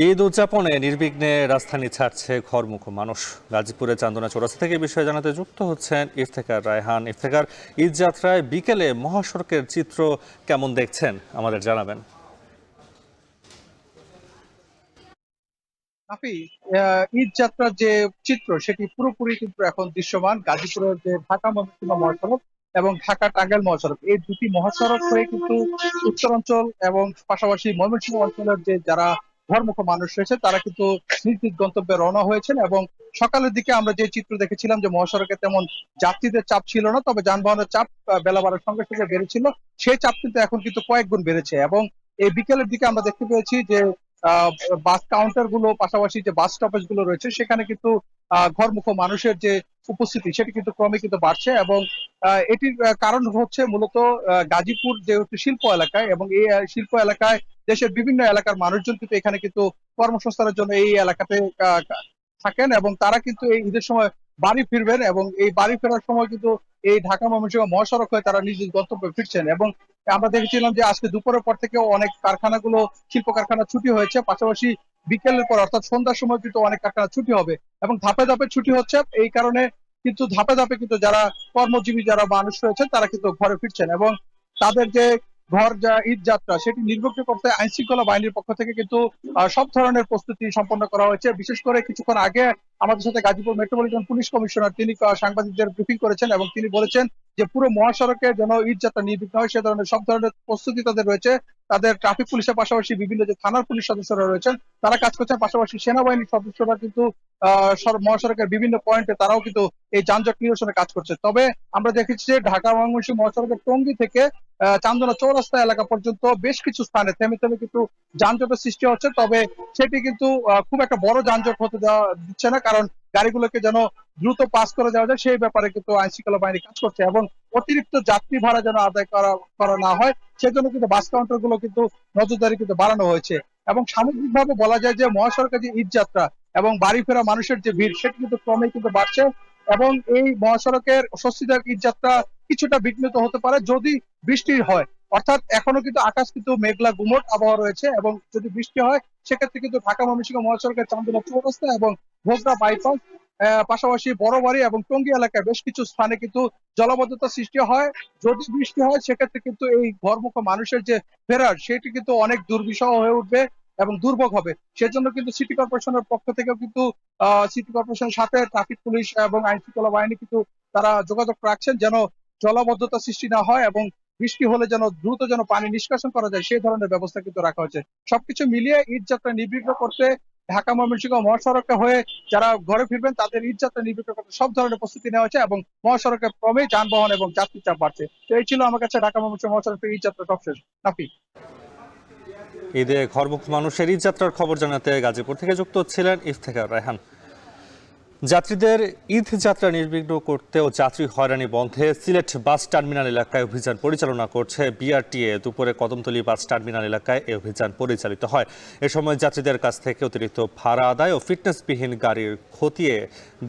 ঈদ উদযাপনে নির্বিঘ্নে রাজধানী ছাড়ছে ঘরমুখো মানুষ। গাজীপুরের চান্দনা চৌরাস্তা থেকে এই বিষয়ে জানাতে যুক্ত হচ্ছেন ইফতেখার রায়হান। ইফতেখার, ঈদ যাত্রায় বিকেলে মহাসড়কের চিত্র কেমন দেখছেন আমাদের জানাবেন। নাফি, ঈদ যাত্রার যে চিত্র সেটি পুরোপুরি কিন্তু এখন দৃশ্যমান। গাজীপুরের যে ঢাকা ময়মনসিংহ মহাসড়ক এবং ঢাকা টাঙ্গাইল মহাসড়ক, এই দুটি মহাসড়ক হয়ে কিন্তু উত্তরাঞ্চল এবং পাশাপাশি ময়মনসিংহ অঞ্চলের যে যারা ঘরমুখো মানুষ রয়েছে তারা কিন্তু নিজ নিজ গন্তব্যে রওনা হয়েছেন। এবং সকালের দিকে আমরা যে চিত্র দেখেছিলাম যে মহাসড়কে তেমন যাত্রীদের চাপ ছিল না, তবে যানবাহনের চাপ বেলা বাড়ার সঙ্গে সঙ্গে বেড়েছিল। সেই চাপ কিন্তু এখন কিন্তু কয়েক গুণ বেড়েছে। এবং এই বিকেলের দিকে আমরা দেখতে পেয়েছি যে আহ, বাস কাউন্টার গুলো পাশাপাশি যে বাস স্টপেজ গুলো রয়েছে সেখানে কিন্তু ঘরমুখো মানুষের যে উপস্থিতি সেটি কিন্তু ক্রমে কিন্তু বাড়ছে। এবং এটির কারণ হচ্ছে মূলত গাজীপুর যেহেতু শিল্প এলাকায়, এবং এই শিল্প এলাকায় দেশের বিভিন্ন এলাকার মানুষজন কিন্তু এখানে কিন্তু কর্মসংস্থানের জন্য এই এলাকাতে থাকেন, এবং তারা কিন্তু এই ঈদের সময় বাড়ি ফিরবেন। এবং এই বাড়ি ফেরার সময় কিন্তু এই ঢাকা ময়মনসিংহ মহাসড়ক হয়ে তারা নিজ নিজ গন্তব্যে ফিরছেন। এবং আমরা দেখেছিলাম যে আজকে দুপুরের পর থেকে অনেক কারখানাগুলো, শিল্প কারখানা ছুটি হয়েছে, পাশাপাশি বিকেলের পর অর্থাৎ সন্ধ্যার সময় কিন্তু অনেক কারখানা ছুটি হবে এবং ধাপে ধাপে ছুটি হচ্ছে। এই কারণে কিন্তু ধাপে ধাপে কিন্তু যারা কর্মজীবী যারা মানুষ রয়েছে তারা কিন্তু ঘরে ফিরছেন। এবং তাদের যে ঘর যা ঈদ যাত্রা সেটি নির্বিঘ্ন করতে আইন শৃঙ্খলা বাহিনীর পক্ষ থেকে কিন্তু সব ধরনের প্রস্তুতি সম্পন্ন করা হয়েছে। বিশেষ করে কিছুক্ষণ আগে আমাদের সাথে গাজীপুর মেট্রোপলিটন পুলিশ কমিশনার তিনি সাংবাদিকদের ব্রিফিং করেছেন এবং তিনি বলেছেন যে পুরো মহাসড়কে যেন ঈদ যাত্রা নির্বিঘ্ন হয় সে ধরনের সব ধরনের প্রস্তুতি তাদের রয়েছে। তাদের ট্রাফিক পুলিশের পাশাপাশি বিভিন্ন যে থানার পুলিশ সদস্যরা রয়েছেন তারা কাজ করছেন, পাশাপাশি সেনাবাহিনীর সদস্যরা কিন্তু মহাসড়কের বিভিন্ন পয়েন্টে তারাও কিন্তু এই যানজট নিরসনে কাজ করছে। তবে আমরা দেখেছি যে ঢাকা ময়মনসিংহ মহাসড়কের টঙ্গী থেকে চান্দনা চৌরাস্তা এলাকা পর্যন্ত বেশ কিছু স্থানে থেমে থেমে কিন্তু যানজটের সৃষ্টি হচ্ছে। তবে সেটি কিন্তু খুব একটা বড় যানজট হতে দেওয়া দিচ্ছে না, কারণ গাড়িগুলোকে যেন দ্রুত পাস করে যাওয়া যায় সেই ব্যাপারে কিন্তু আইন শৃঙ্খলা বাহিনী কাজ করছে। এবং অতিরিক্ত যাত্রী ভাড়া যেন আদায় করা না হয় সেজন্য কিন্তু বাস কাউন্টার গুলো কিন্তু নজরদারি কিন্তু বাড়ানো হয়েছে। এবং সামগ্রিকভাবে বলা যায় যে মহাসড়কে যে ঈদ যাত্রা এবং বাড়ি ফেরা মানুষের যে ভিড় সেটি কিন্তু ক্রমেই কিন্তু বাড়ছে। এবং এই মহাসড়কের স্বস্তিদায়ক ঈদ যাত্রা কিছুটা বিঘ্নিত হতে পারে যদি বৃষ্টি হয়। অর্থাৎ এখনো কিন্তু আকাশ কিন্তু মেঘলা গুমট আবহাওয়া রয়েছে, এবং যদি বৃষ্টি হয় সেক্ষেত্রে কিন্তু ঢাকা ময়মনসিংহ মহাসড়কের চান্দনা চৌরাস্তা এবং ভোগড়া বাইপাস পাশাপাশি বড়বাড়ি এবং টঙ্গী এলাকায় বেশ কিছু স্থানে কিন্তু জলাবদ্ধতা সৃষ্টি হয়। যদি বৃষ্টি হয় সেক্ষেত্রে কিন্তু এই ঘরমুখো মানুষের যে ফেরার সেটি কিন্তু অনেক দুর্বিষহ হয়ে উঠবে এবং দুর্ভোগ হবে। সেজন্য কিন্তু সিটি কর্পোরেশনের পক্ষ থেকেও কিন্তু সিটি কর্পোরেশনের সাথে ট্রাফিক পুলিশ এবং আইন শৃঙ্খলা বাহিনী কিন্তু তারা যোগাযোগ রাখছেন যেন জলাবদ্ধতা সৃষ্টি না হয় এবং বৃষ্টি হলে যেন দ্রুত যেন পানি নিষ্কাশন করা যায় সেই ধরনের ব্যবস্থা কিন্তু রাখা হয়েছে। সবকিছু মিলিয়ে ঈদ যাত্রা নির্বিঘ্ন করতে ঢাকা ময়মনসিংহ মহাসড়কে হয়ে যারা ঘরে ফিরবেন তাদের ঈদ যাত্রা নির্বিঘ্ন করতে সব ধরনের প্রস্তুতি নেওয়া হয়েছে এবং মহাসড়কে ক্রমেই যানবাহন এবং যাত্রী চাপ বাড়ছে। তো এই ছিল আমার কাছে ঢাকা ময়মনসিংহ মহাসড়কের ঈদ যাত্রা সবশেষ। নাফি। ঈদে ঘরমুখো মানুষের ঈদ যাত্রার খবর জানাতে গাজীপুর থেকে যুক্ত ছিলেন ইফতেখার রায়হান। যাত্রীদের ঈদ যাত্রা নির্বিঘ্ন করতে ও যাত্রী হয়রানি বন্ধে সিলেট বাস টার্মিনাল এলাকায় অভিযান পরিচালনা করছে বিআরটিএ। দুপুরে কদমতলী বাস টার্মিনাল এলাকায় এই অভিযান পরিচালিত হয়। এ সময় যাত্রীদের কাছ থেকে অতিরিক্ত ভাড়া আদায় ও ফিটনেসবিহীন গাড়ির খতিয়ে